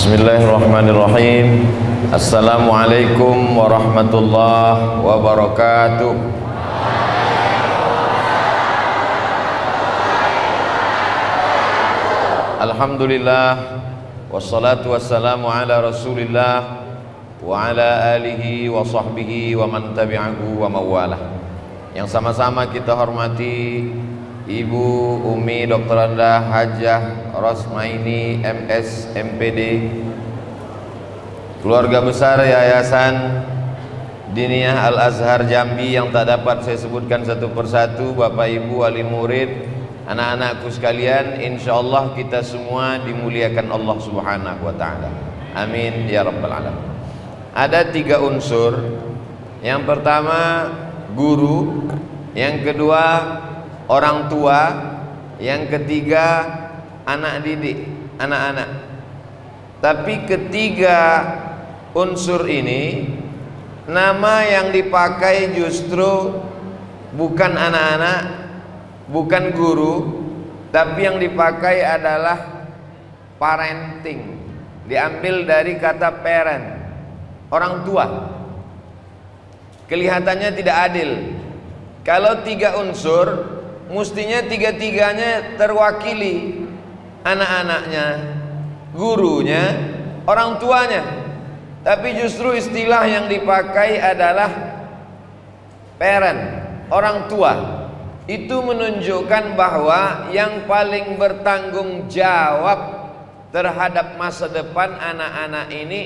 Bismillahirrahmanirrahim. Assalamualaikum warahmatullahi wabarakatuh. Alhamdulillah, wassalatu wassalamu ala rasulillah wa ala alihi wa sahbihi wa man tabi'ahu wa mawalah. Yang sama-sama kita hormati Ibu Umi Dr. Anda Hajah Rosmaini MS MPD, keluarga besar Yayasan Diniyah Al-Azhar Jambi yang tak dapat saya sebutkan satu persatu, Bapak Ibu wali murid, anak-anakku sekalian, insyaallah kita semua dimuliakan Allah Subhanahu wa taala. Amin ya rabbal alamin. Ada 3 unsur. Yang pertama guru, yang kedua orang tua, yang ketiga anak didik, anak-anak. Tapi ketiga unsur ini nama yang dipakai justru bukan anak-anak, bukan guru, tapi yang dipakai adalah parenting. Diambil dari kata parent, orang tua. Kelihatannya tidak adil. Kalau 3 unsur, mestinya 3-tiganya terwakili, anak-anaknya, gurunya, orang tuanya. Tapi justru istilah yang dipakai adalah parent, orang tua. Itu menunjukkan bahwa yang paling bertanggung jawab terhadap masa depan anak-anak ini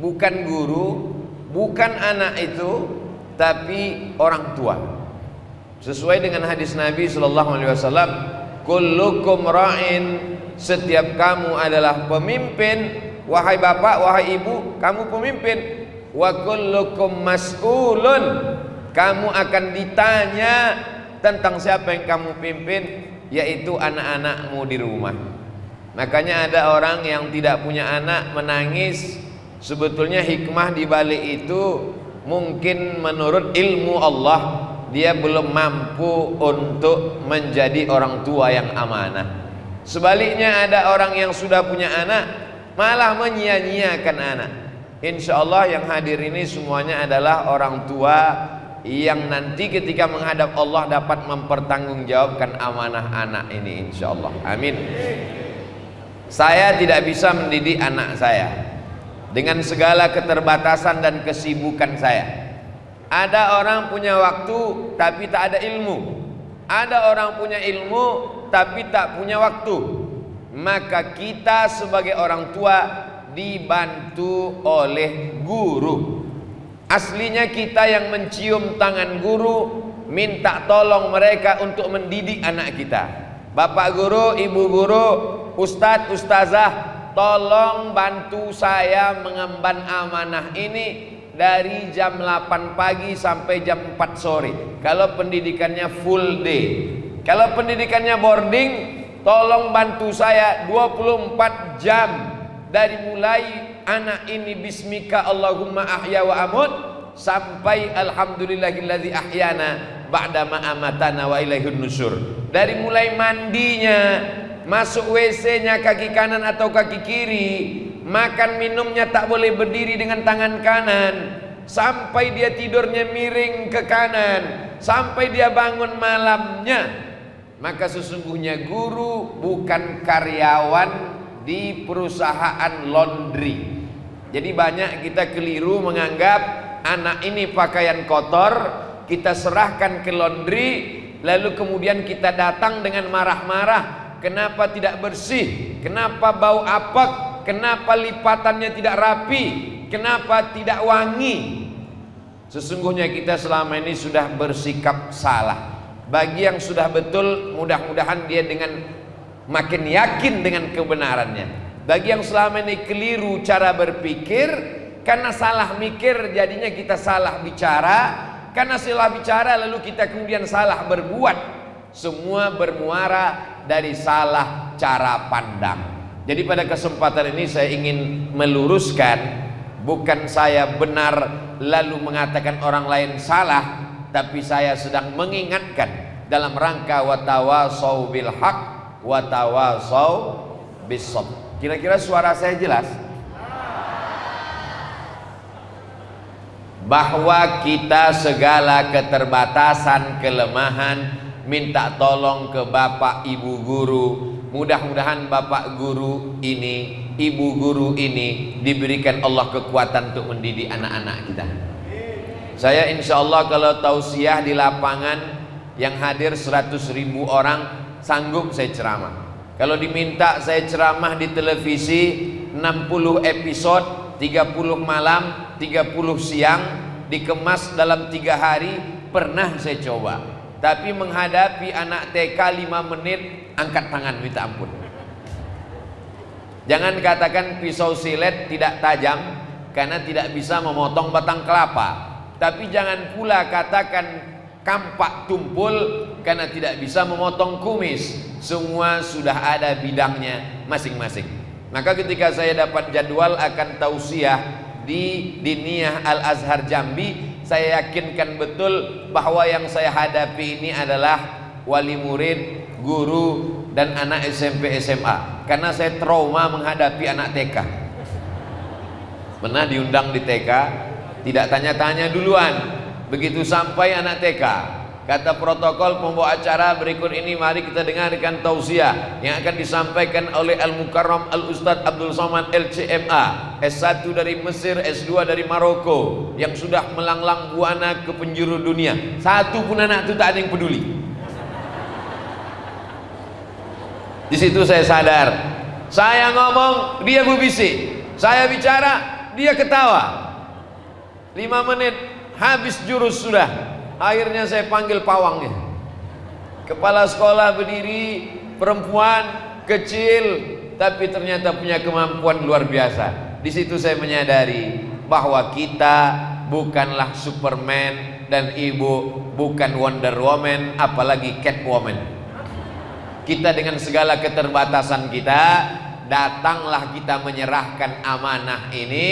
bukan guru, bukan anak itu, tapi orang tua. Sesuai dengan hadis Nabi sallallahu alaihi wasallam, kullukum ra'in, setiap kamu adalah pemimpin. Wahai bapak, wahai ibu, kamu pemimpin. Wa kullukum mas'ulun, kamu akan ditanya tentang siapa yang kamu pimpin, yaitu anak-anakmu di rumah. Makanya ada orang yang tidak punya anak menangis. Sebetulnya hikmah di balik itu mungkin menurut ilmu Allah dia belum mampu untuk menjadi orang tua yang amanah. Sebaliknya ada orang yang sudah punya anak malah menyia-nyiakan anak. Insya Allah yang hadir ini semuanya adalah orang tua yang nanti ketika menghadap Allah dapat mempertanggungjawabkan amanah anak ini, insya Allah. Amin. Saya tidak bisa mendidik anak saya dengan segala keterbatasan dan kesibukan saya. Ada orang punya waktu tapi tak ada ilmu. Ada orang punya ilmu tapi tak punya waktu. Maka kita sebagai orang tua dibantu oleh guru. Aslinya kita yang mencium tangan guru, minta tolong mereka untuk mendidik anak kita. Bapak guru, ibu guru, ustadz, ustazah, tolong bantu saya mengemban amanah ini dari jam 8 pagi sampai jam 4 sore. Kalau pendidikannya full day. Kalau pendidikannya boarding, tolong bantu saya 24 jam. Dari mulai anak ini bismika Allahumma ahya wa amut sampai alhamdulillahilladzi ahyana ba'da ma amatana wa ilaihun nusur. Dari mulai mandinya, masuk WC-nya kaki kanan atau kaki kiri, makan minumnya tak boleh berdiri dengan tangan kanan, sampai dia tidurnya miring ke kanan, sampai dia bangun malamnya. Maka sesungguhnya guru bukan karyawan di perusahaan laundry. Jadi banyak kita keliru menganggap anak ini pakaian kotor, kita serahkan ke laundry, lalu kemudian kita datang dengan marah-marah, kenapa tidak bersih, kenapa bau apek, kenapa lipatannya tidak rapi, kenapa tidak wangi. Sesungguhnya kita selama ini sudah bersikap salah. Bagi yang sudah betul, mudah-mudahan dia dengan makin yakin dengan kebenarannya. Bagi yang selama ini keliru cara berpikir, karena salah mikir jadinya kita salah bicara, karena salah bicara lalu kita kemudian salah berbuat. Semua bermuara dari salah cara pandang. Jadi pada kesempatan ini saya ingin meluruskan, bukan saya benar lalu mengatakan orang lain salah, tapi saya sedang mengingatkan dalam rangka watawasau bil haq watawasau bis sabr. Kira-kira suara saya jelas? bahwa kita segala keterbatasan, kelemahan, minta tolong ke Bapak Ibu guru. Mudah-mudahan Bapak guru ini, Ibu guru ini diberikan Allah kekuatan untuk mendidik anak-anak kita. Saya insya Allah kalau tausiah di lapangan yang hadir 100.000 orang, sanggup saya ceramah. Kalau diminta saya ceramah di televisi 60 episode, 30 malam, 30 siang, dikemas dalam 3 hari, pernah saya coba. Tapi menghadapi anak TK 5 menit, angkat tangan minta ampun. Jangan katakan pisau silet tidak tajam karena tidak bisa memotong batang kelapa. Tapi jangan pula katakan kampak tumpul karena tidak bisa memotong kumis. Semua sudah ada bidangnya masing-masing. Maka ketika saya dapat jadwal akan tausiah di Diniyah Al-Azhar Jambi, saya yakinkan betul bahwa yang saya hadapi ini adalah wali murid, guru, dan anak SMP SMA. Karena saya trauma menghadapi anak TK. Pernah diundang di TK, tidak tanya-tanya duluan. Begitu sampai anak TK, kata protokol pembawa acara berikut ini, mari kita dengarkan tausiah yang akan disampaikan oleh Al-Mukarram Al-Ustadz Abdul Somad LCMA, S1 dari Mesir, S2 dari Maroko, yang sudah melanglang buana ke penjuru dunia. Satu pun anak itu tak ada yang peduli. Di situ saya sadar, saya ngomong dia berbisik, saya bicara dia ketawa. 5 menit habis jurus sudah. Akhirnya saya panggil pawangnya. Kepala sekolah berdiri, perempuan kecil, tapi ternyata punya kemampuan luar biasa. Di situ saya menyadari bahwa kita bukanlah Superman dan ibu bukan Wonder Woman, apalagi Catwoman. Kita dengan segala keterbatasan kita, datanglah kita menyerahkan amanah ini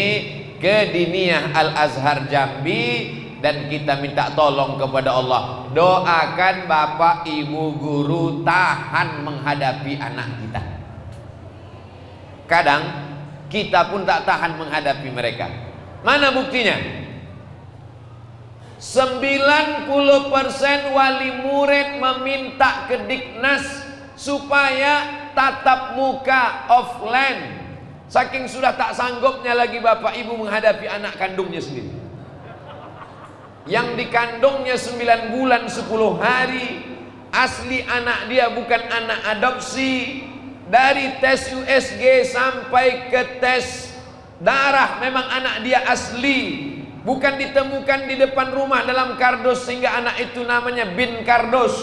ke Diniyah Al-Azhar Jambi, dan kita minta tolong kepada Allah. Doakan Bapak Ibu guru tahan menghadapi anak kita. Kadang kita pun tak tahan menghadapi mereka. Mana buktinya? 90% wali murid meminta ke Diknas supaya tatap muka offline. Saking sudah tak sanggupnya lagi Bapak Ibu menghadapi anak kandungnya sendiri, yang dikandungnya 9 bulan 10 hari, asli anak dia bukan anak adopsi. Dari tes USG sampai ke tes darah memang anak dia asli, bukan ditemukan di depan rumah dalam kardus sehingga anak itu namanya bin kardus.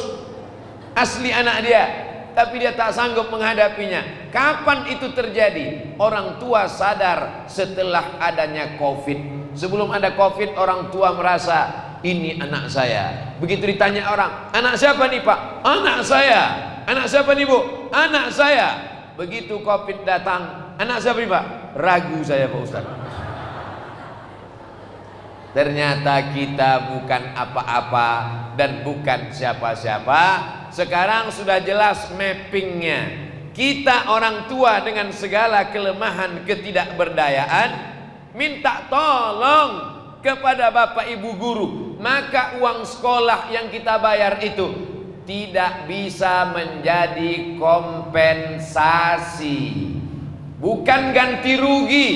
Asli anak dia, tapi dia tak sanggup menghadapinya. Kapan itu terjadi? Orang tua sadar setelah adanya COVID. Sebelum ada COVID, orang tua merasa ini anak saya. Begitu ditanya orang, anak siapa nih Pak? Anak saya. Anak siapa nih Bu? Anak saya. Begitu COVID datang, anak siapa nih Pak? Ragu saya Pak Ustaz. Ternyata kita bukan apa-apa dan bukan siapa-siapa. Sekarang sudah jelas mappingnya. Kita orang tua dengan segala kelemahan, ketidakberdayaan, minta tolong kepada Bapak Ibu guru. Maka uang sekolah yang kita bayar itu tidak bisa menjadi kompensasi, bukan ganti rugi.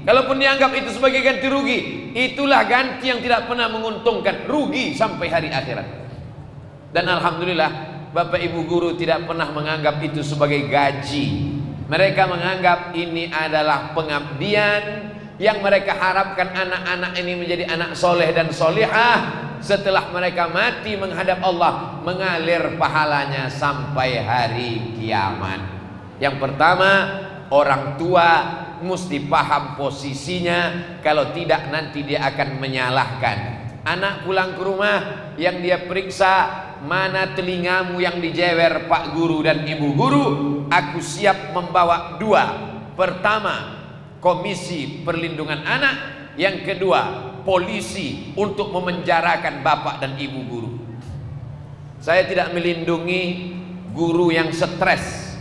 Kalaupun dianggap itu sebagai ganti rugi, itulah ganti yang tidak pernah menguntungkan, rugi sampai hari akhirat. Dan alhamdulillah Bapak Ibu guru tidak pernah menganggap itu sebagai gaji. Mereka menganggap ini adalah pengabdian yang mereka harapkan anak-anak ini menjadi anak soleh dan solihah. Setelah mereka mati menghadap Allah, mengalir pahalanya sampai hari kiamat. Yang pertama, orang tua mesti paham posisinya. Kalau tidak nanti dia akan menyalahkan. Anak pulang ke rumah, yang dia periksa, mana telingamu yang dijewer Pak Guru dan Ibu Guru, aku siap membawa 2. Pertama, Komisi Perlindungan Anak. Yang kedua, polisi untuk memenjarakan Bapak dan Ibu Guru. Saya tidak melindungi guru yang stres,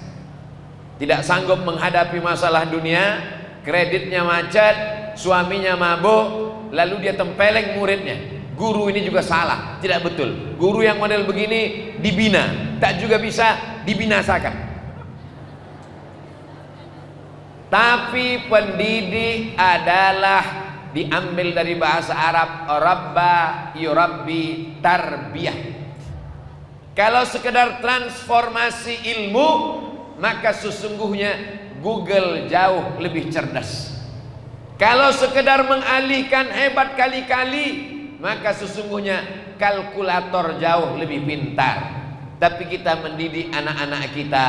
tidak sanggup menghadapi masalah dunia, kreditnya macet, suaminya mabuk, lalu dia tempeleng muridnya. Guru ini juga salah, tidak betul. Guru yang model begini dibina, tak juga bisa dibinasakan. Tapi pendidik adalah diambil dari bahasa Arab, rabba yurabbi tarbiyah. Kalau sekedar transformasi ilmu, maka sesungguhnya Google jauh lebih cerdas. Kalau sekedar mengalihkan hebat kali-kali, maka sesungguhnya kalkulator jauh lebih pintar. Tapi kita mendidik anak-anak kita,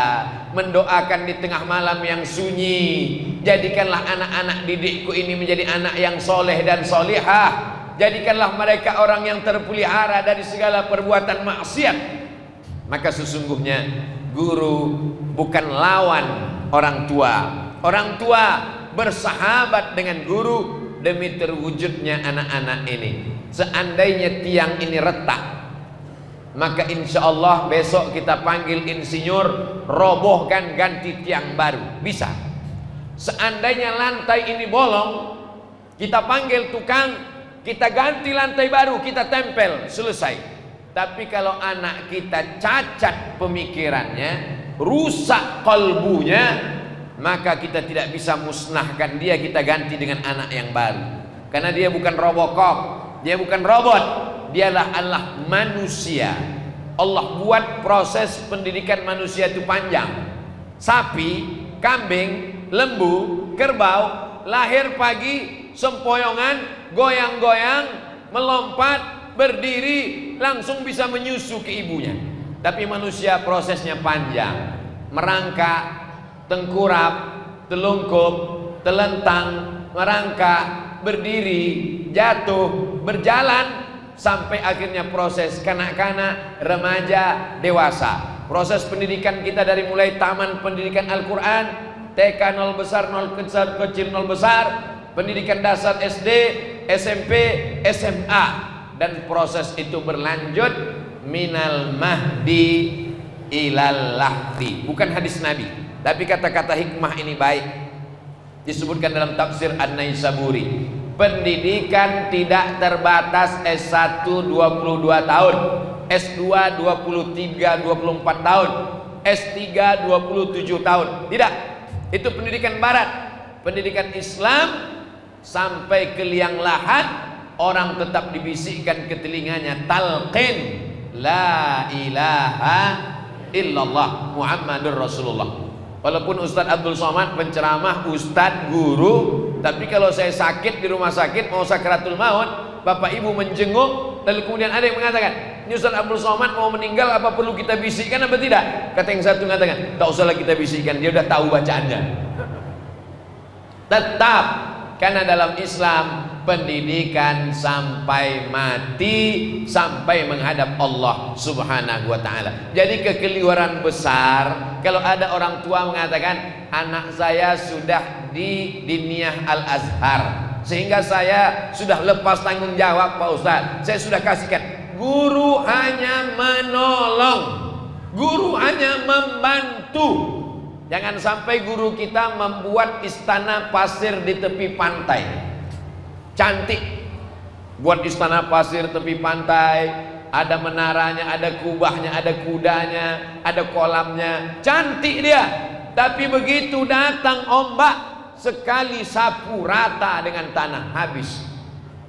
mendoakan di tengah malam yang sunyi, jadikanlah anak-anak didikku ini menjadi anak yang soleh dan solihah. Jadikanlah mereka orang yang terpelihara dari segala perbuatan maksiat. Maka sesungguhnya guru bukan lawan orang tua. Orang tua bersahabat dengan guru demi terwujudnya anak-anak ini. Seandainya tiang ini retak, maka insya Allah besok kita panggil insinyur, robohkan, ganti tiang baru, bisa. Seandainya lantai ini bolong, kita panggil tukang, kita ganti lantai baru, kita tempel, selesai. Tapi kalau anak kita cacat pemikirannya, rusak kalbunya, maka kita tidak bisa musnahkan dia, kita ganti dengan anak yang baru. Karena dia bukan Robocop, dia bukan robot, dialah Allah manusia. Allah buat proses pendidikan manusia itu panjang. Sapi, kambing, lembu, kerbau lahir pagi, sempoyongan, goyang-goyang, melompat, berdiri, langsung bisa menyusu ke ibunya. Tapi manusia prosesnya panjang. Merangkak, tengkurap, telungkup, telentang, merangkak, berdiri, jatuh, berjalan, sampai akhirnya proses kanak-kanak, remaja, dewasa. Proses pendidikan kita dari mulai taman pendidikan Al-Quran, TK 0 besar, 0 kecil, 0 besar, pendidikan dasar SD, SMP, SMA, dan proses itu berlanjut minal mahdi ilal lahdi. Bukan hadis Nabi, tapi kata-kata hikmah ini baik, disebutkan dalam tafsir An-Naisaburi. Pendidikan tidak terbatas S1 22 tahun, S2 23 24 tahun, S3 27 tahun. Tidak, itu pendidikan barat. Pendidikan Islam sampai ke liang lahat, orang tetap dibisikkan ke telinganya talqin la ilaha illallah Muhammadur Rasulullah. Walaupun Ustadz Abdul Somad penceramah, Ustadz guru, tapi kalau saya sakit di rumah sakit mau sakratul maut, bapak ibu menjenguk, lalu kemudian ada yang mengatakan, ini Ustadz Abdul Somad mau meninggal, apa perlu kita bisikkan apa tidak? Kata yang satu mengatakan, tak usahlah kita bisikkan, dia udah tahu bacaannya. Tetap, karena dalam Islam pendidikan sampai mati, sampai menghadap Allah Subhanahu wa ta'ala. Jadi kekeliruan besar kalau ada orang tua mengatakan, anak saya sudah di Diniyah Al-Azhar sehingga saya sudah lepas tanggung jawab Pak Ustadz, saya sudah kasihkan. Guru hanya menolong, guru hanya membantu. Jangan sampai guru kita membuat istana pasir di tepi pantai, cantik, buat istana pasir tepi pantai, ada menaranya, ada kubahnya, ada kudanya, ada kolamnya, cantik dia. Tapi begitu datang ombak, sekali sapu rata dengan tanah, habis.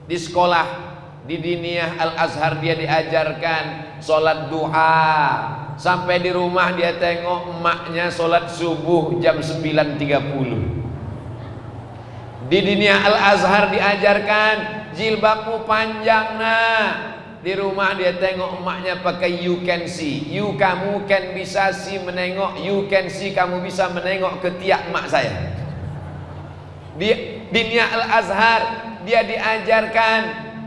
Di sekolah di Diniyah Al-Azhar dia diajarkan sholat duha, sampai di rumah dia tengok emaknya sholat subuh jam 9.30. Di Diniyah Al-Azhar diajarkan jilbabmu panjang nak. Di rumah dia tengok emaknya pakai you can see. You kamu can bisa see menengok, you can see kamu bisa menengok ketiak emak saya. Di Diniyah Al-Azhar dia diajarkan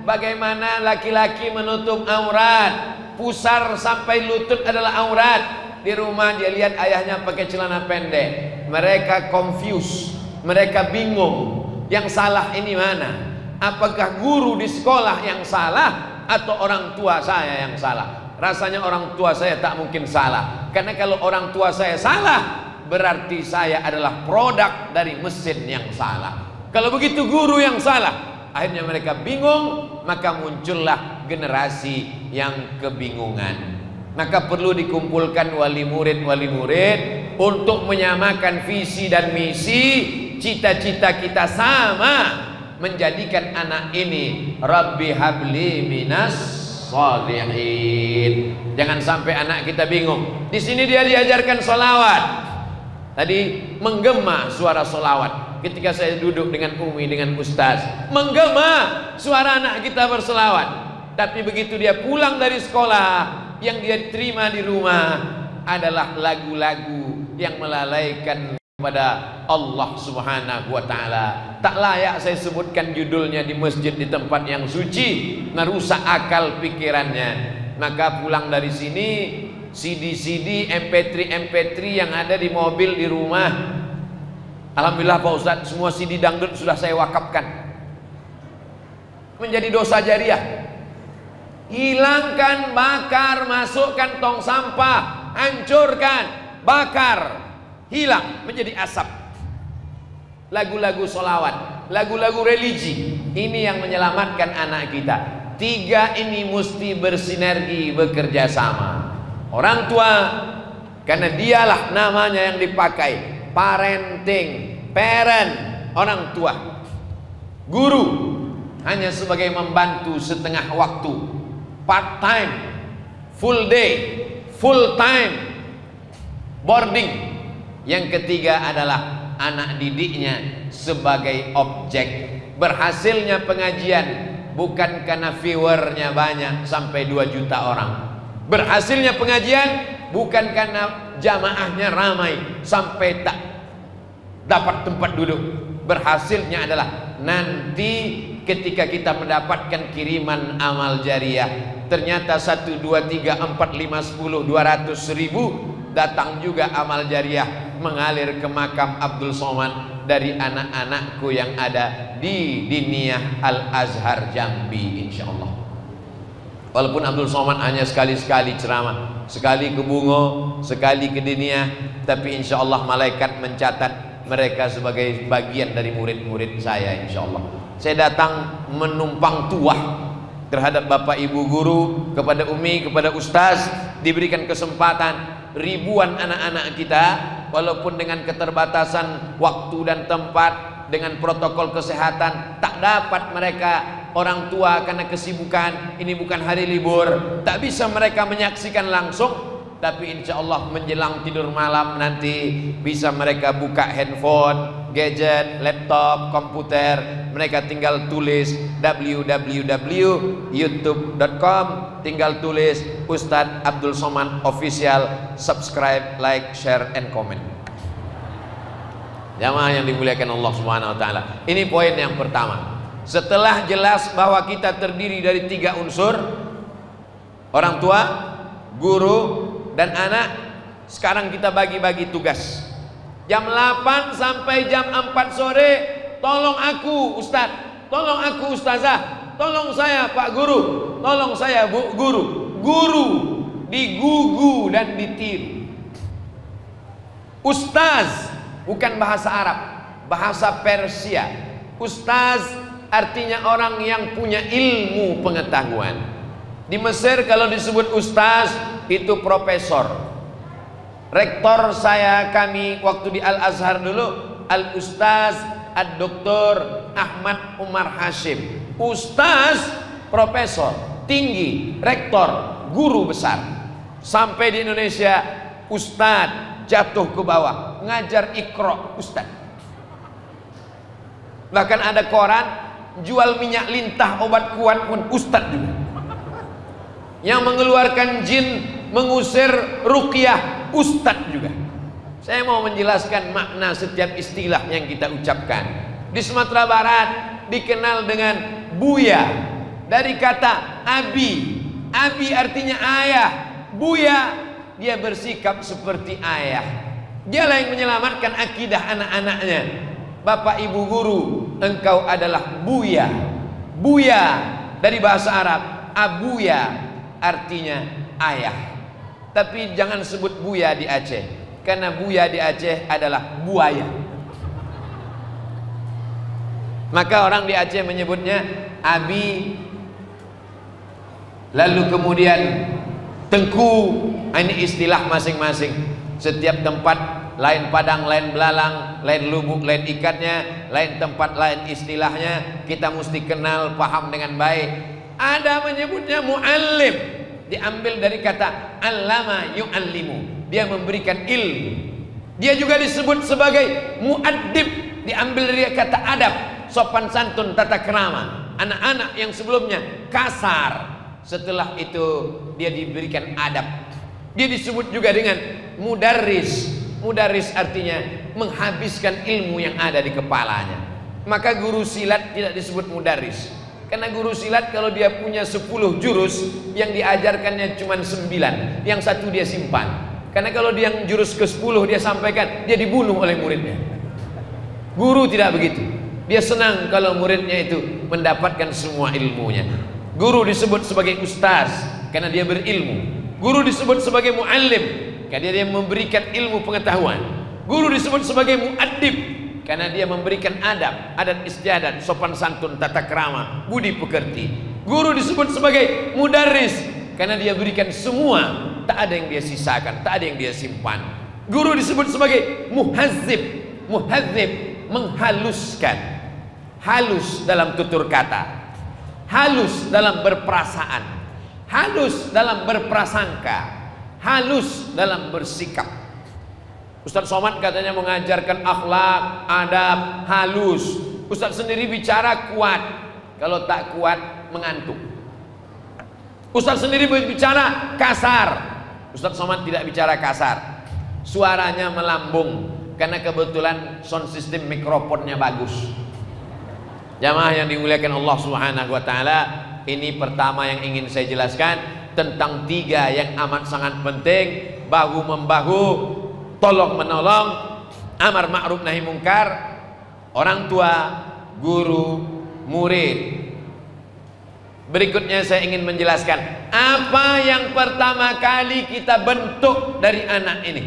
bagaimana laki-laki menutup aurat, pusar sampai lutut adalah aurat. Di rumah dia lihat ayahnya pakai celana pendek. Mereka confused, mereka bingung. Yang salah ini mana? Apakah guru di sekolah yang salah atau orang tua saya yang salah? Rasanya orang tua saya tak mungkin salah, karena kalau orang tua saya salah berarti saya adalah produk dari mesin yang salah. Kalau begitu guru yang salah, Akhirnya mereka bingung, maka muncullah generasi yang kebingungan. Maka perlu dikumpulkan wali murid untuk menyamakan visi dan misi. Cita-cita kita sama, menjadikan anak ini Rabbi habli minas sholihin. Jangan sampai anak kita bingung. Di sini dia diajarkan sholawat. Tadi menggema suara sholawat. Ketika saya duduk dengan Umi, dengan Ustaz, menggema suara anak kita berselawat. Tapi begitu dia pulang dari sekolah, yang dia terima di rumah adalah lagu-lagu yang melalaikan kepada Allah Subhanahu wa Ta'ala. Tak layak saya sebutkan judulnya di masjid, di tempat yang suci, merusak akal pikirannya. Maka pulang dari sini, CD-CD, MP3 yang ada di mobil, di rumah, alhamdulillah Pak Ustadz, semua CD dangdut sudah saya wakafkan. Menjadi dosa jariah. Hilangkan, bakar, masukkan tong sampah, hancurkan, bakar, hilang, menjadi asap. Lagu-lagu sholawat, lagu-lagu religi, ini yang menyelamatkan anak kita. Tiga ini mesti bersinergi, bekerja sama. Orang tua, karena dialah namanya yang dipakai, parenting, parent, orang tua. Guru hanya sebagai membantu setengah waktu, part time, full day, full time, boarding. Yang ketiga adalah anak didiknya sebagai objek. Berhasilnya pengajian bukan karena viewernya banyak sampai 2 juta orang. Berhasilnya pengajian bukan karena jamaahnya ramai sampai tak dapat tempat duduk. Berhasilnya adalah nanti ketika kita mendapatkan kiriman amal jariah. Ternyata 1, 2, 3, 4, 5, 10, 200 ribu datang juga amal jariah mengalir ke makam Abdul Somad dari anak-anakku yang ada di Diniyah Al-Azhar Jambi, insyaallah. Walaupun Abdul Somad hanya sekali-sekali ceramah, sekali ke Bungo, sekali ke Diniyah, tapi insyaallah malaikat mencatat mereka sebagai bagian dari murid-murid saya, insyaallah. Saya datang menumpang tuah terhadap bapak ibu guru, kepada Umi, kepada Ustaz, diberikan kesempatan. Ribuan anak-anak kita, walaupun dengan keterbatasan waktu dan tempat, dengan protokol kesehatan, tak dapat mereka, orang tua karena kesibukan, ini bukan hari libur, tak bisa mereka menyaksikan langsung. Tapi insya Allah menjelang tidur malam nanti bisa mereka buka handphone, gadget, laptop, komputer. Mereka tinggal tulis www.youtube.com, tinggal tulis Ustadz Abdul Somad Official, subscribe, like, share, and comment. Jamaah yang dimuliakan Allah Subhanahu wa Ta'ala, ini poin yang pertama. Setelah jelas bahwa kita terdiri dari 3 unsur, orang tua, guru, dan anak, sekarang kita bagi-bagi tugas. Jam 8 sampai jam 4 sore, tolong aku Ustadz, tolong aku Ustazah, tolong saya Pak Guru, tolong saya Bu Guru. Guru digugu dan ditiru. Ustaz bukan bahasa Arab, bahasa Persia. Ustaz artinya orang yang punya ilmu pengetahuan. Di Mesir kalau disebut ustaz itu profesor. Rektor kami waktu di Al-Azhar dulu, Al-Ustaz Ad-Doktor Ahmad Umar Hashim. Ustaz, profesor, tinggi, rektor, guru besar. Sampai di Indonesia, ustaz jatuh ke bawah, ngajar Iqra, ustaz. Bahkan ada koran jual minyak lintah, obat kuat pun ustaz juga. Yang mengeluarkan jin, mengusir ruqyah, ustadz juga. Saya mau menjelaskan makna setiap istilah yang kita ucapkan. Di Sumatera Barat dikenal dengan Buya, dari kata Abi. Abi artinya ayah, Buya dia bersikap seperti ayah. Dialah yang menyelamatkan akidah anak-anaknya. Bapak ibu guru, engkau adalah Buya. Buya dari bahasa Arab, Abuya artinya ayah. Tapi jangan sebut Buya di Aceh, karena Buya di Aceh adalah buaya. Maka orang di Aceh menyebutnya abi, lalu kemudian tengku. Ini istilah masing-masing. Setiap tempat lain padang, lain belalang, lain lubuk, lain ikatnya, lain tempat, lain istilahnya. Kita mesti kenal, paham dengan baik. Ada menyebutnya muallim, diambil dari kata allama yu'allimu, dia memberikan ilmu. Dia juga disebut sebagai muaddib, diambil dari kata adab, sopan santun, tata krama. Anak-anak yang sebelumnya kasar, setelah itu dia diberikan adab. Dia disebut juga dengan mudarris. Mudarris artinya menghabiskan ilmu yang ada di kepalanya. Maka guru silat tidak disebut mudarris, karena guru silat kalau dia punya 10 jurus, yang diajarkannya cuma 9, yang satu dia simpan. Karena kalau dia yang jurus ke-10 dia sampaikan, dia dibunuh oleh muridnya. Guru tidak begitu. Dia senang kalau muridnya itu mendapatkan semua ilmunya. Guru disebut sebagai ustaz karena dia berilmu. Guru disebut sebagai muallim karena dia memberikan ilmu pengetahuan. Guru disebut sebagai muaddib karena dia memberikan adab, adat istiadat, sopan santun, tata krama, budi pekerti. Guru disebut sebagai mudarris karena dia berikan semua, tak ada yang dia sisakan, tak ada yang dia simpan. Guru disebut sebagai muhazzib. Muhazzib menghaluskan, halus dalam tutur kata, halus dalam berperasaan, halus dalam berprasangka, halus dalam bersikap. Ustaz Somad katanya mengajarkan akhlak, adab, halus. Ustaz sendiri bicara kuat, kalau tak kuat mengantuk. Ustaz sendiri berbicara kasar, Ustaz Somad tidak bicara kasar. Suaranya melambung karena kebetulan sound system mikrofonnya bagus. Jamaah yang dimuliakan Allah Subhanahu wa taala, ini pertama yang ingin saya jelaskan tentang 3 yang amat sangat penting: bahu membahu, tolong menolong, amar ma'ruf nahi mungkar, orang tua, guru, murid. Berikutnya saya ingin menjelaskan apa yang pertama kali kita bentuk dari anak ini.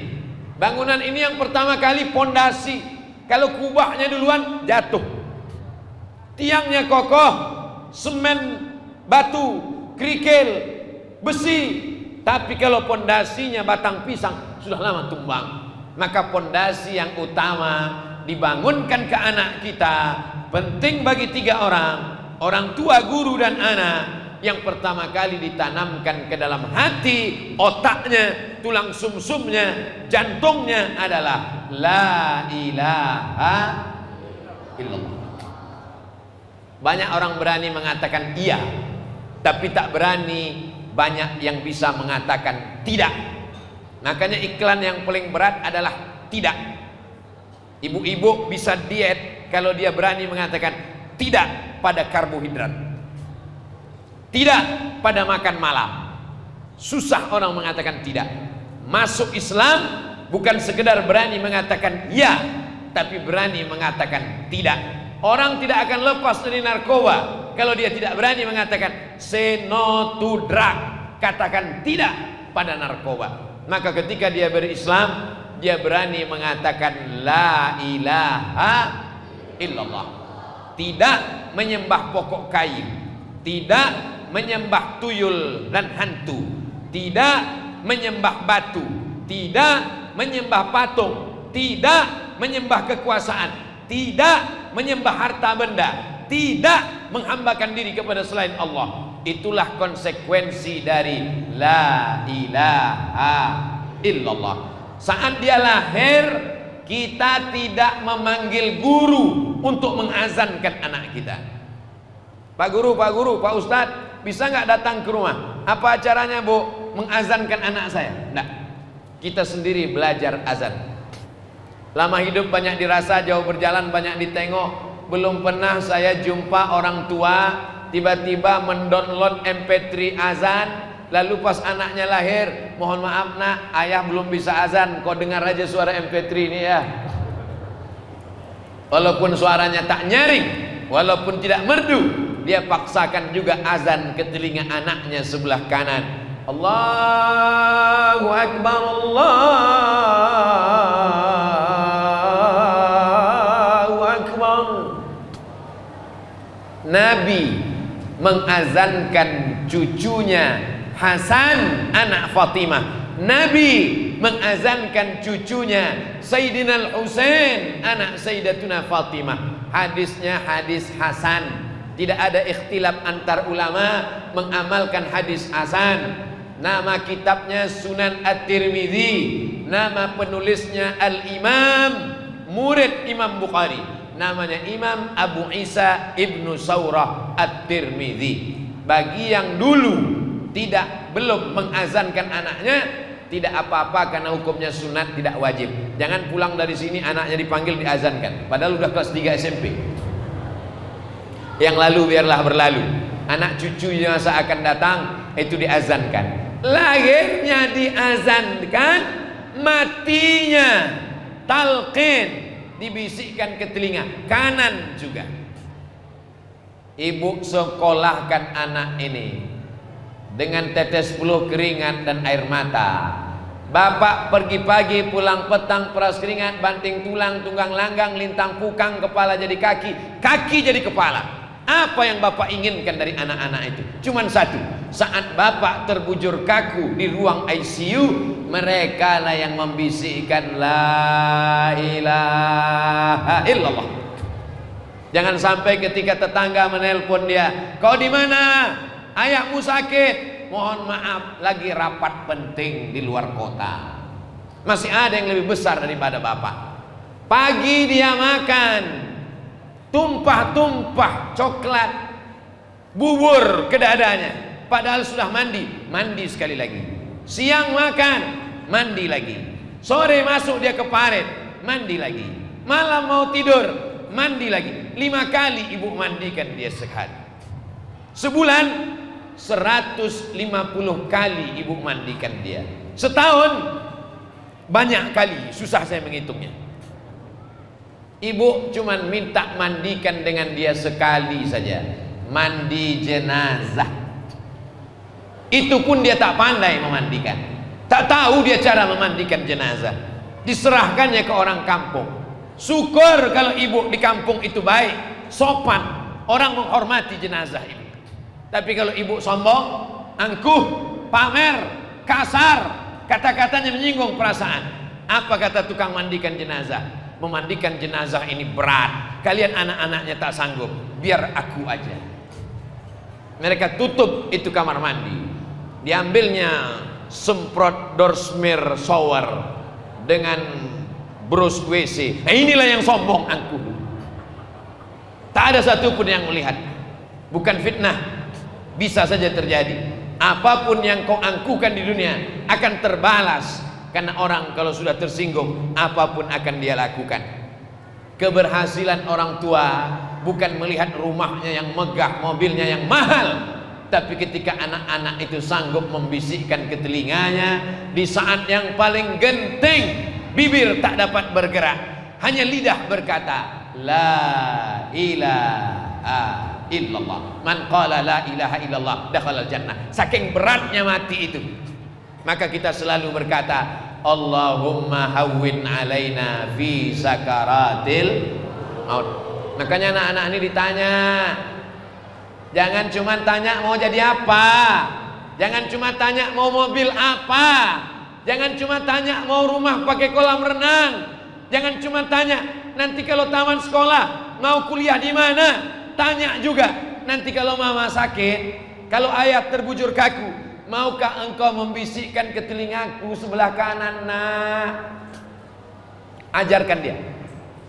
Bangunan ini yang pertama kali pondasi. Kalau kubahnya duluan jatuh, tiangnya kokoh, semen, batu, kerikil, besi. Tapi kalau pondasinya batang pisang, sudah lama tumbang. Maka pondasi yang utama dibangunkan ke anak kita penting bagi 3 orang: orang tua, guru, dan anak. Yang pertama kali ditanamkan ke dalam hati, otaknya, tulang sumsumnya, jantungnya adalah la ilaha illallah. Banyak orang berani mengatakan iya, tapi tak berani banyak yang bisa mengatakan tidak. Makanya iklan yang paling berat adalah tidak. Ibu-ibu bisa diet kalau dia berani mengatakan tidak pada karbohidrat, tidak pada makan malam. Susah orang mengatakan tidak. Masuk Islam bukan sekedar berani mengatakan ya, tapi berani mengatakan tidak. Orang tidak akan lepas dari narkoba kalau dia tidak berani mengatakan say no to drug, katakan tidak pada narkoba. Maka ketika dia berislam, dia berani mengatakan la ilaha illallah. Tidak menyembah pokok kayu, tidak menyembah tuyul dan hantu, tidak menyembah batu, tidak menyembah patung, tidak menyembah kekuasaan, tidak menyembah harta benda, tidak menghambakan diri kepada selain Allah. Itulah konsekuensi dari la ilaha illallah. Saat dia lahir, kita tidak memanggil guru untuk mengazankan anak kita. Pak guru, Pak Ustadz, bisa nggak datang ke rumah? Apa acaranya, Bu? Mengazankan anak saya? Nggak. Kita sendiri belajar azan. Lama hidup banyak dirasa, jauh berjalan banyak ditengok. Belum pernah saya jumpa orang tua tiba-tiba mendownload MP3 azan, lalu pas anaknya lahir, mohon maaf nak, ayah belum bisa azan, kau dengar aja suara MP3 ini ya. Walaupun suaranya tak nyaring, walaupun tidak merdu, dia paksakan juga azan ke telinga anaknya sebelah kanan. Allahu Akbar, Allahu Akbar. Nabi mengazankan cucunya Hasan anak Fatimah. Nabi mengazankan cucunya Sayyidina Al-Husain anak Sayyidatuna Fatimah. Hadisnya hadis hasan. Tidak ada ikhtilaf antar ulama mengamalkan hadis hasan. Nama kitabnya Sunan At-Tirmidzi, nama penulisnya Al-Imam, murid Imam Bukhari, namanya Imam Abu Isa Ibnu Saurah At-Tirmidzi. Bagi yang dulu belum mengazankan anaknya, tidak apa-apa karena hukumnya sunat, tidak wajib. Jangan pulang dari sini anaknya dipanggil diazankan, padahal udah kelas 3 SMP. Yang lalu biarlah berlalu. Anak cucunya seakan datang itu diazankan. Lahirnya diazankan, matinya talqin, dibisikkan ke telinga kanan juga. Ibu sekolahkan anak ini dengan tetes peluh keringat dan air mata. Bapak pergi pagi pulang petang, peras keringat, banting tulang, tunggang langgang, lintang pukang, kepala jadi kaki, kaki jadi kepala. Apa yang Bapak inginkan dari anak-anak itu? Cuman satu, saat Bapak terbujur kaku di ruang ICU, mereka lah yang membisikkan la ilaha illallah. Jangan sampai ketika tetangga menelpon dia, kau di mana? Ayahmu sakit. Mohon maaf, lagi rapat penting di luar kota. Masih ada yang lebih besar daripada Bapak. Pagi dia makan tumpah-tumpah coklat, bubur ke dadanya, padahal sudah mandi sekali lagi. Siang makan, mandi lagi. Sore masuk dia ke paret, mandi lagi. Malam mau tidur, mandi lagi. 5 kali ibu mandikan dia sehari. Sebulan 150 kali ibu mandikan dia. Setahun banyak kali, susah saya menghitungnya. Ibu cuman minta mandikan dengan dia sekali saja, mandi jenazah. Itu pun dia tak pandai memandikan, tak tahu dia cara memandikan jenazah. Diserahkannya ke orang kampung. Syukur kalau ibu di kampung itu baik, sopan, orang menghormati jenazah ibu. Tapi kalau ibu sombong, angkuh, pamer, kasar, kata-katanya menyinggung perasaan. Apa kata tukang mandikan jenazah? Memandikan jenazah ini berat, kalian anak-anaknya tak sanggup, biar aku aja. Mereka tutup itu kamar mandi, diambilnya semprot dorsmir shower dengan brush WC. Inilah yang sombong, angkuh. Tak ada satupun yang melihat. Bukan fitnah, bisa saja terjadi. Apapun yang kau angkuhkan di dunia akan terbalas. Karena orang kalau sudah tersinggung, apapun akan dia lakukan. Keberhasilan orang tua bukan melihat rumahnya yang megah, mobilnya yang mahal, tapi ketika anak-anak itu sanggup membisikkan ke telinganya di saat yang paling genting, bibir tak dapat bergerak, hanya lidah berkata la ilaha illallah. Man qala la ilaha illallah dakhala al-jannah. Saking beratnya mati itu, maka kita selalu berkata Allahumma hawwin alaina fi sakaratil maut. Makanya anak-anak ini ditanya, jangan cuma tanya mau jadi apa, jangan cuma tanya mau mobil apa, jangan cuma tanya mau rumah pakai kolam renang, jangan cuma tanya nanti kalau taman sekolah mau kuliah di mana, tanya juga nanti kalau mama sakit, kalau ayah terbujur kaku, maukah engkau membisikkan ke telingaku sebelah kanan, nak? Ajarkan dia.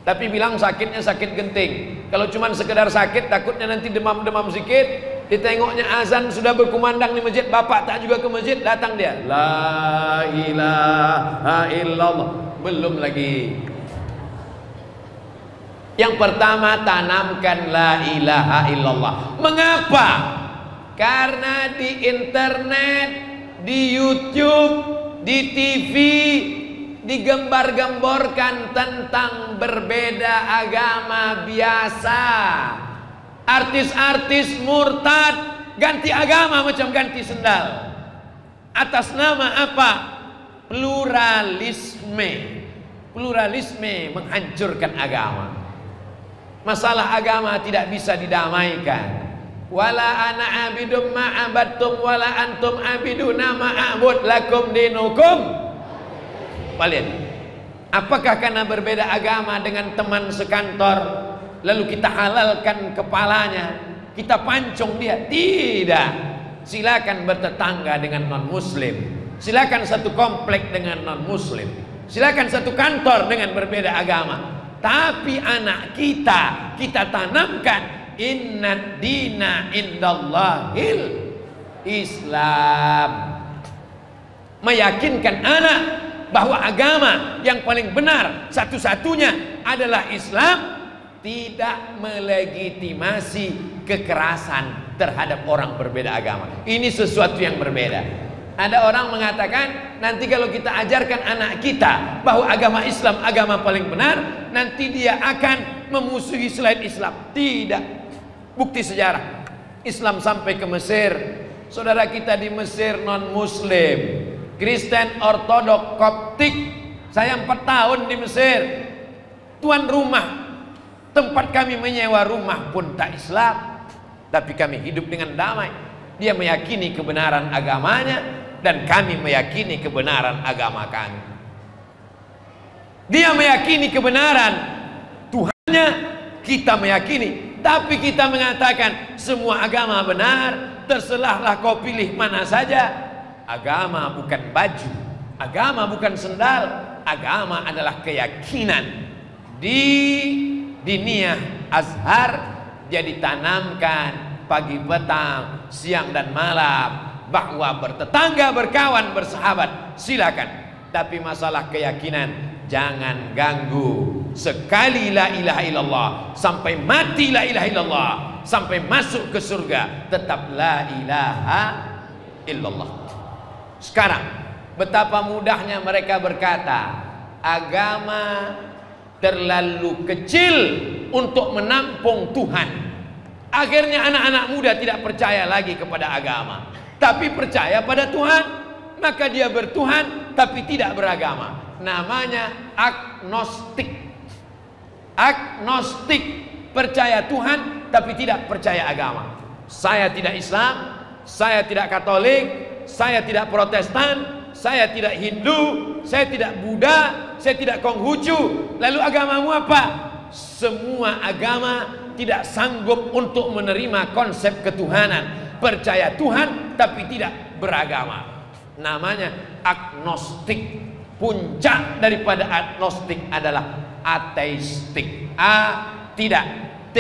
Tapi bilang sakitnya sakit genting. Kalau cuma sekedar sakit, takutnya nanti demam-demam sedikit, ditengoknya azan sudah berkumandang di masjid, bapak tak juga ke masjid, datang dia la ilaha illallah. Belum lagi. Yang pertama, tanamkan la ilaha illallah. Mengapa? Karena di internet, di YouTube, di TV digembar-gemborkan tentang berbeda agama biasa. Artis-artis murtad ganti agama macam ganti sendal. Atas nama apa? Pluralisme. Pluralisme menghancurkan agama. Masalah agama tidak bisa didamaikan. Wala ana abidum ma'abattum wala antum abiduna ma'abud lakum dinukum. Kalian, apakah karena berbeda agama dengan teman sekantor lalu kita halalkan kepalanya, kita pancung dia? Tidak. Silakan bertetangga dengan non muslim, silakan satu komplek dengan non muslim, silakan satu kantor dengan berbeda agama. Tapi anak kita tanamkan inna dina indallahil Islam. Meyakinkan anak bahwa agama yang paling benar satu-satunya adalah Islam. Tidak melegitimasi kekerasan terhadap orang berbeda agama. Ini sesuatu yang berbeda. Ada orang mengatakan nanti kalau kita ajarkan anak kita bahwa agama Islam agama paling benar, nanti dia akan memusuhi selain Islam. Tidak. Bukti sejarah, Islam sampai ke Mesir. Saudara kita di Mesir non muslim, Kristen, Ortodok, Koptik. Saya 4 tahun di Mesir, tuan rumah. Tempat kami menyewa rumah pun tak Islam, tapi kami hidup dengan damai. Dia meyakini kebenaran agamanya dan kami meyakini kebenaran agama kami. Dia meyakini kebenaran Tuhannya, kita meyakini. Tapi kita mengatakan semua agama benar, terserahlah kau pilih mana saja. Agama bukan baju, agama bukan sendal, agama adalah keyakinan. Di Diniyah Azhar dia ditanamkan pagi petang, siang dan malam bahwa bertetangga, berkawan, bersahabat silakan. Tapi masalah keyakinan jangan ganggu. Sekali la ilaha illallah sampai mati la ilaha illallah, sampai masuk ke surga tetap la ilaha illallah. Sekarang betapa mudahnya mereka berkata agama terlalu kecil untuk menampung Tuhan. Akhirnya anak-anak muda tidak percaya lagi kepada agama, tapi percaya pada Tuhan. Maka dia bertuhan tapi tidak beragama. Namanya agnostik. Agnostik, percaya Tuhan tapi tidak percaya agama. Saya tidak Islam, saya tidak Katolik, saya tidak Protestan, saya tidak Hindu, saya tidak Buddha, saya tidak Konghucu. Lalu agamamu apa? Semua agama tidak sanggup untuk menerima konsep ketuhanan. Percaya Tuhan tapi tidak beragama. Namanya agnostik. Puncak daripada agnostik adalah ateistik. A tidak, T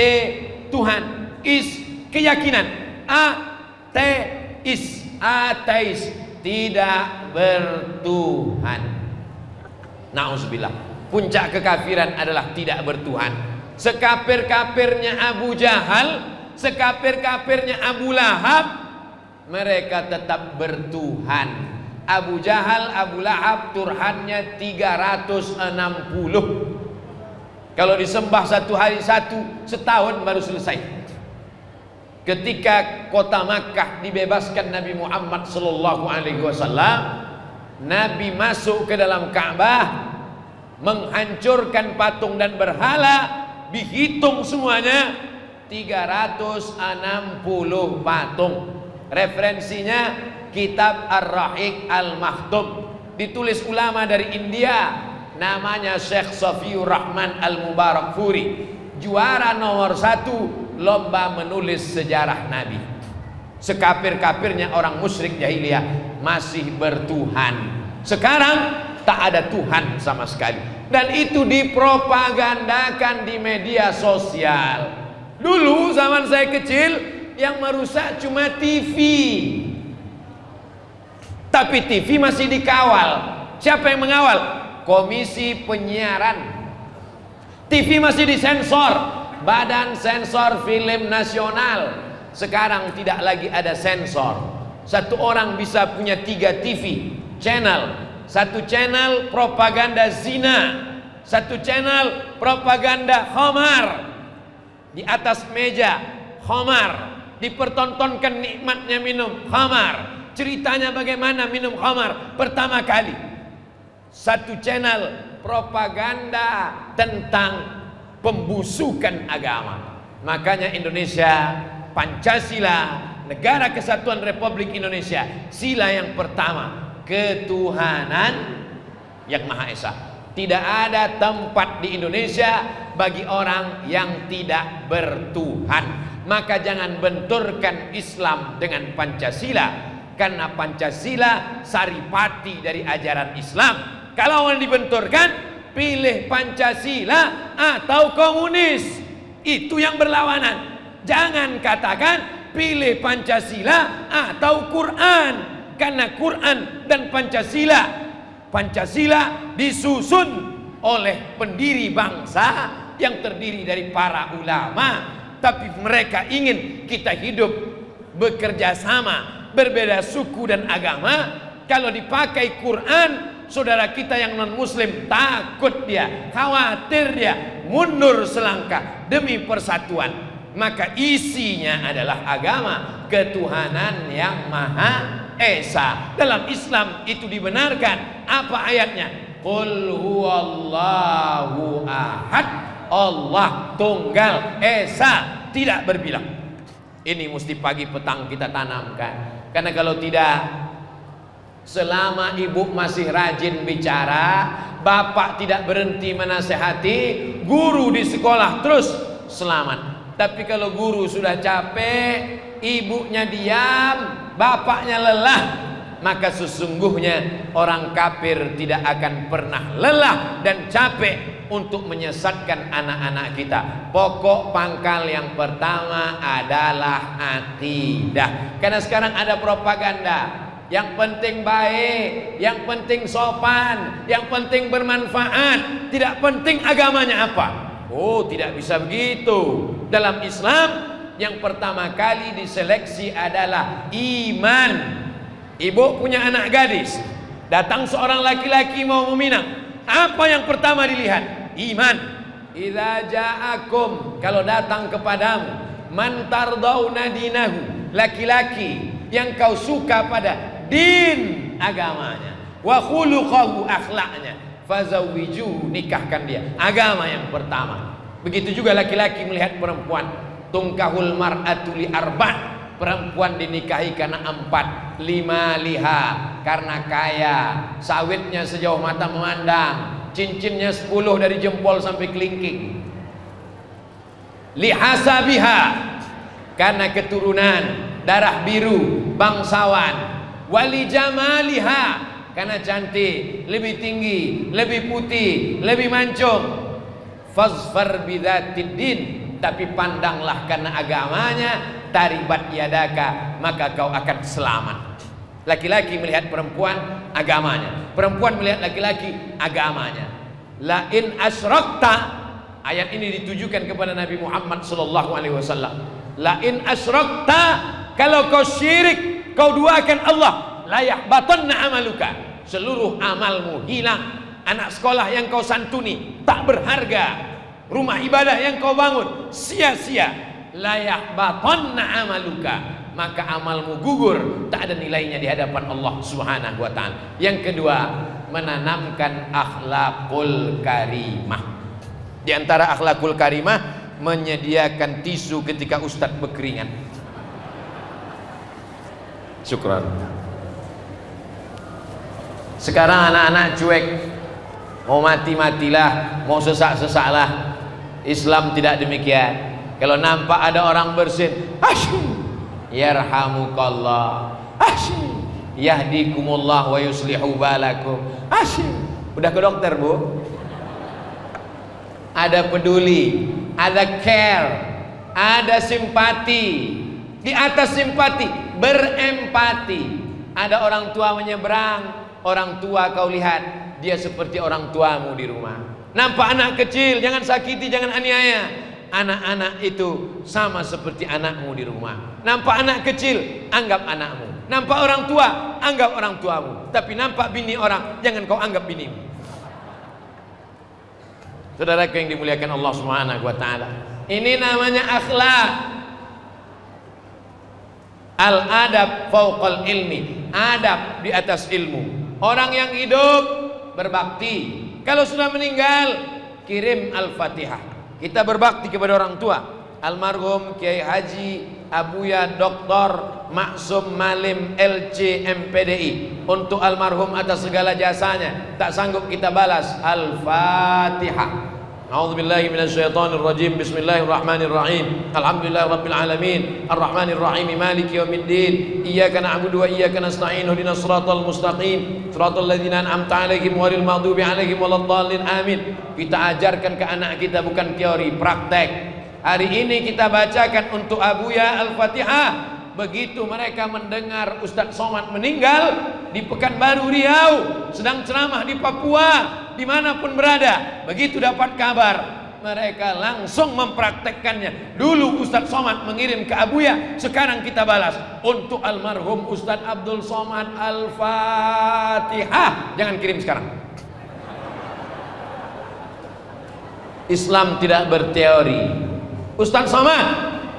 Tuhan, is keyakinan, ateis, ateis tidak bertuhan. Nauzubillah. Puncak kekafiran adalah tidak bertuhan. Sekafir-kafirnya Abu Jahal, sekafir-kafirnya Abu Lahab, mereka tetap bertuhan. Abu Jahal, Abu Lahab Tuhannya 360. Kalau disembah satu hari satu, setahun baru selesai. Ketika kota Makkah dibebaskan Nabi Muhammad SAW, Nabi masuk ke dalam Ka'bah, menghancurkan patung dan berhala, dihitung semuanya 360 patung. Referensinya kitab Ar-Rahiq Al-Maktum, ditulis ulama dari India, namanya Syekh Safiur Rahman Al-Mubarakfuri, juara nomor 1 lomba menulis sejarah Nabi. Sekafir-kafirnya orang musyrik jahiliyah masih bertuhan. Sekarang tak ada Tuhan sama sekali, dan itu dipropagandakan di media sosial. Dulu zaman saya kecil yang merusak cuma TV, tapi TV masih dikawal. Siapa yang mengawal? Komisi Penyiaran. TV masih disensor, Badan Sensor Film Nasional. Sekarang tidak lagi ada sensor. Satu orang bisa punya 3 TV channel. Satu channel propaganda zina, satu channel propaganda khamar. Di atas meja khamar, dipertontonkan nikmatnya minum khamar. Ceritanya bagaimana minum khamar pertama kali. Satu channel propaganda tentang pembusukan agama. Makanya Indonesia, Pancasila, Negara Kesatuan Republik Indonesia, sila yang pertama, ketuhanan yang Maha Esa. Tidak ada tempat di Indonesia bagi orang yang tidak bertuhan. Maka jangan benturkan Islam dengan Pancasila, karena Pancasila saripati dari ajaran Islam. Kalau mau dibenturkan, pilih Pancasila atau komunis. Itu yang berlawanan. Jangan katakan pilih Pancasila atau Quran, karena Quran dan Pancasila disusun oleh pendiri bangsa yang terdiri dari para ulama, tapi mereka ingin kita hidup bekerja sama, berbeda suku dan agama. Kalau dipakai Quran, saudara kita yang non muslim takut dia, khawatir dia, mundur selangkah demi persatuan. Maka isinya adalah agama ketuhanan yang Maha Esa. Dalam Islam itu dibenarkan. Apa ayatnya? Qul huwallahu ahad, Allah tunggal esa, tidak berbilang. Ini mesti pagi petang kita tanamkan. Karena kalau tidak, selama ibu masih rajin bicara, bapak tidak berhenti menasehati, guru di sekolah terus selamat. Tapi kalau guru sudah capek, ibunya diam, bapaknya lelah, maka sesungguhnya orang kafir tidak akan pernah lelah dan capek untuk menyesatkan anak-anak kita. Pokok pangkal yang pertama adalah akidah. Karena sekarang ada propaganda, yang penting baik, yang penting sopan, yang penting bermanfaat, tidak penting agamanya apa. Oh, tidak bisa begitu. Dalam Islam yang pertama kali diseleksi adalah iman. Ibu punya anak gadis, datang seorang laki-laki mau meminang, apa yang pertama dilihat? Iman. Idza ja'akum, kalau datang kepadamu, man tardawna dinahu, laki-laki yang kau suka pada din agamanya, wa khuluquhu akhlaknya, fazawwiju, nikahkan dia. Agama yang pertama. Begitu juga laki-laki melihat perempuan, tungkahul mar'atu li arba', perempuan dinikahi karena 4. 5 liha, karena kaya, sawitnya sejauh mata memandang, cincinnya 10 dari jempol sampai kelingking. Lihasabiha, karena keturunan, darah biru, bangsawan. Wali jamaliha, karena cantik, lebih tinggi, lebih putih, lebih mancung. Fazfar bidzatid din, tapi pandanglah karena agamanya, taribat yadaka, maka kau akan selamat. Laki-laki melihat perempuan, agamanya. Perempuan melihat laki-laki, agamanya. La in asyrakta, ayat ini ditujukan kepada Nabi Muhammad SAW. La in asyrakta, kalau kau syirik, kau duakan Allah, la yahbatanna amaluka, seluruh amalmu hilang. Anak sekolah yang kau santuni tak berharga, rumah ibadah yang kau bangun sia-sia. La yahbatanna amaluka, maka amalmu gugur, tak ada nilainya di hadapan Allah Subhanahu wa ta'ala. Yang kedua, menanamkan akhlakul karimah. Di antara akhlakul karimah, menyediakan tisu ketika ustadz berkeringat. Syukran. Sekarang anak-anak cuek, mau mati-matilah, mau sesak-sesaklah. Islam tidak demikian. Kalau nampak ada orang bersin, asyik, yarhamukallah, asyik, yahdikumullah wa yuslihu balakum, asyik. Udah ke dokter, Bu? Ada peduli, ada care, ada simpati. Di atas simpati, berempati. Ada orang tua menyeberang, orang tua kau lihat, dia seperti orang tuamu di rumah. Nampak anak kecil, jangan sakiti, jangan aniaya. Anak-anak itu sama seperti anakmu di rumah. Nampak anak kecil, anggap anakmu. Nampak orang tua, anggap orang tuamu. Tapi nampak bini orang, jangan kau anggap binimu. Saudaraku yang dimuliakan Allah Subhanahu wa ta'ala, ini namanya akhlak. Al-adab fauqal ilmi, adab di atas ilmu. Orang yang hidup berbakti, kalau sudah meninggal kirim Al-Fatihah, Kita berbakti kepada orang tua. Almarhum Kiai Haji Abuya Dr. Maksum Malim LC MPDI, untuk almarhum atas segala jasanya tak sanggup kita balas. Al-Fatihah. A'udzubillahi minasyaitonir rajim. Bismillahirrahmanirrahim. Alhamdulillahirabbil alamin. Arrahmanir rahim. Maliki yaumiddin. Iyyaka na'budu wa iyyaka nasta'in. Ihdinas siratal mustaqim. Siratal ladzina an'amta 'alaihim ghairil maghdubi 'alaihim waladdallin. Amin. Kita ajarkan ke anak kita bukan teori, praktek. Hari ini kita bacakan untuk Abuya Al-Fatihah. Begitu mereka mendengar Ustadz Somad meninggal di Pekanbaru Riau, sedang ceramah di Papua, dimanapun berada, begitu dapat kabar mereka langsung mempraktekkannya. Dulu Ustadz Somad mengirim ke Abuya, sekarang kita balas untuk almarhum Ustadz Abdul Somad. Al-Fatihah. Jangan kirim sekarang. Islam tidak berteori. Ustadz Somad,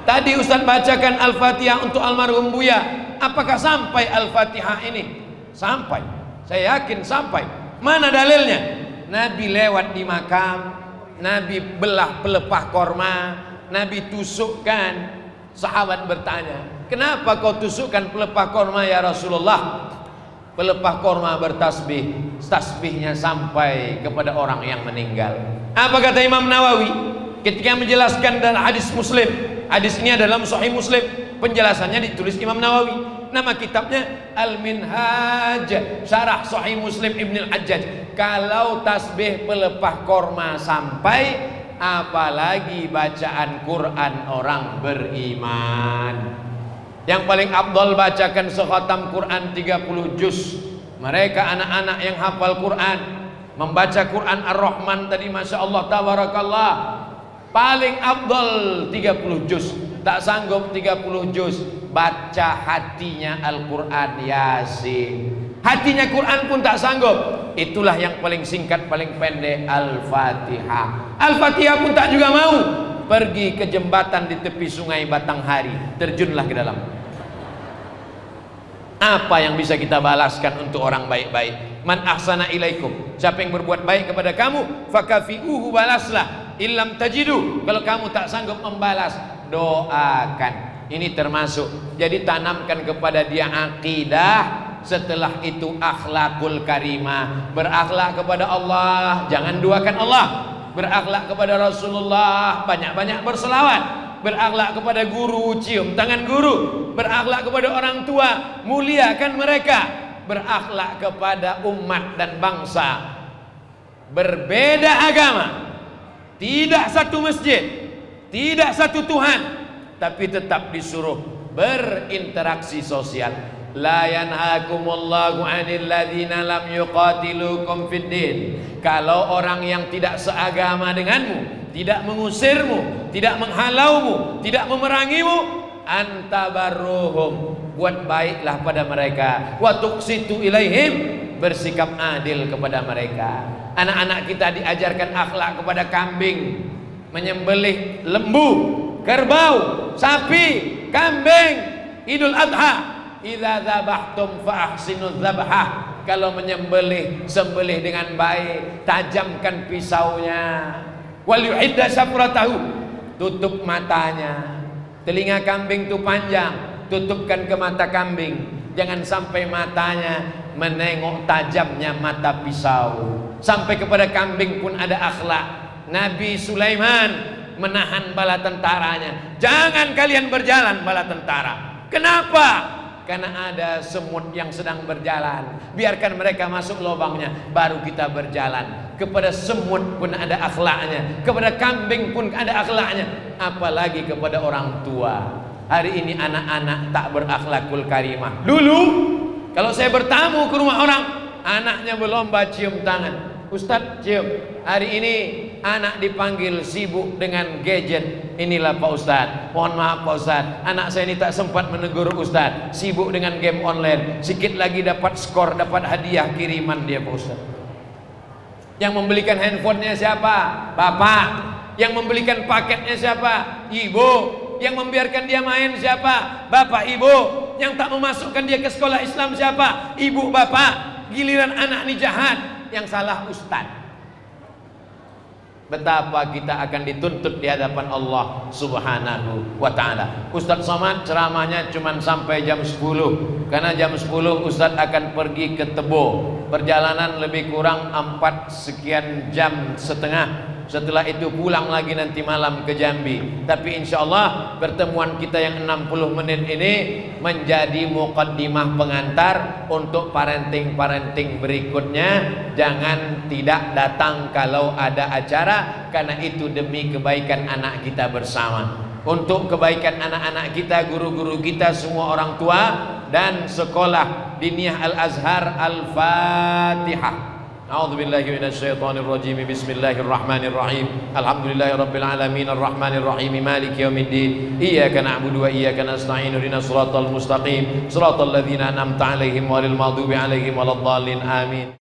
tadi Ustadz bacakan Al-Fatihah untuk almarhum Buya. Apakah sampai Al-Fatihah ini? Sampai. Saya yakin sampai. Mana dalilnya? Nabi lewat di makam, Nabi belah pelepah korma, Nabi tusukkan. Sahabat bertanya, kenapa kau tusukkan pelepah korma ya Rasulullah? Pelepah korma bertasbih, tasbihnya sampai kepada orang yang meninggal. Apa kata Imam Nawawi ketika menjelaskan dalam hadis Muslim? Hadis ini adalah Sahih Muslim, penjelasannya ditulis Imam Nawawi. Nama kitabnya Al-Minhaj Syarah Sahih Muslim Ibn Al-Hajjaj. Kalau tasbih pelepah korma sampai, apalagi bacaan Quran orang beriman. Yang paling afdal bacakan sekhatam Quran 30 juz. Mereka anak-anak yang hafal Quran, membaca Quran Ar-Rahman tadi, Masya Allah, tabarakallah, paling afdal 30 juz. Tak sanggup 30 juz, baca hatinya Al-Quran Yasin. Hatinya Quran pun tak sanggup. Itulah yang paling singkat, paling pendek, Al-Fatihah. Al-Fatihah pun tak juga mau. Pergi ke jembatan di tepi sungai Batanghari, terjunlah ke dalam. Apa yang bisa kita balaskan untuk orang baik-baik? Man ahsana ilaikum, siapa yang berbuat baik kepada kamu, fakafi'uhu, balaslah. Illam tajidu, kalau kamu tak sanggup membalas, doakan. Ini termasuk. Jadi tanamkan kepada dia akidah. Setelah itu akhlakul karimah, berakhlak kepada Allah, jangan duakan Allah. Berakhlak kepada Rasulullah, banyak-banyak berselawat. Berakhlak kepada guru, cium tangan guru. Berakhlak kepada orang tua, muliakan mereka. Berakhlak kepada umat dan bangsa. Berbeda agama, tidak satu masjid, tidak satu Tuhan, tapi tetap disuruh berinteraksi sosial. La yanhakumullahu 'anil ladzina lam yuqatilukum fid din. Kalau orang yang tidak seagama denganmu, tidak mengusirmu, tidak menghalaumu, tidak memerangimu, antabarruhum, buat baiklah pada mereka, wa tuqsitu ilaihim, bersikap adil kepada mereka. Anak-anak kita diajarkan akhlak kepada kambing, menyembelih lembu, kerbau, sapi, kambing, Idul Adha. Idza dzabhtum fa ahsinuz dzabhah. Kalau menyembelih, sembelih dengan baik, tajamkan pisaunya. Wal yuhidda syafratahu, tutup matanya. Telinga kambing itu panjang, tutupkan ke mata kambing. Jangan sampai matanya menengok tajamnya mata pisau. Sampai kepada kambing pun ada akhlak. Nabi Sulaiman menahan bala tentaranya. Jangan kalian berjalan bala tentara. Kenapa? Karena ada semut yang sedang berjalan. Biarkan mereka masuk lubangnya, baru kita berjalan. Kepada semut pun ada akhlaknya, kepada kambing pun ada akhlaknya, apalagi kepada orang tua. Hari ini anak-anak tak berakhlakul karimah. Dulu kalau saya bertamu ke rumah orang, anaknya berlomba cium tangan. Ustadz cium. Hari ini anak dipanggil sibuk dengan gadget. Inilah Pak Ustadz, mohon maaf Pak Ustadz, anak saya ini tak sempat menegur Ustadz, sibuk dengan game online. Sikit lagi dapat skor, dapat hadiah kiriman dia Pak Ustadz. Yang membelikan handphonenya siapa? Bapak. Yang membelikan paketnya siapa? Ibu. Yang membiarkan dia main siapa? Bapak, ibu. Yang tak memasukkan dia ke sekolah Islam siapa? Ibu, bapak. Giliran anak ini jahat, yang salah Ustadz. betapa kita akan dituntut di hadapan Allah Subhanahu wa ta'ala. Ustadz Somad ceramahnya cuma sampai jam 10, karena jam 10 Ustadz akan pergi ke Tebo, perjalanan lebih kurang 4 sekian jam setengah. Setelah itu pulang lagi nanti malam ke Jambi. Tapi insya Allah pertemuan kita yang 60 menit ini menjadi muqaddimah pengantar untuk parenting-parenting berikutnya. Jangan tidak datang kalau ada acara, karena itu demi kebaikan anak kita bersama. Untuk kebaikan anak-anak kita, guru-guru kita, semua orang tua dan sekolah Diniyah Al-Azhar. Al-Fatihah. A'udzubillahi minasyaitonirrajim. Bismillahirrahmanirrahim. Alhamdulillahirabbil alamin arrahmanir rahim maliki yaumiddin. Iyyaka na'budu wa iyyaka nasta'in. Ihdinas siratal mustaqim. Siratal ladzina an'amta 'alaihim ghairil maghdubi 'alaihim waladdallin. Amin.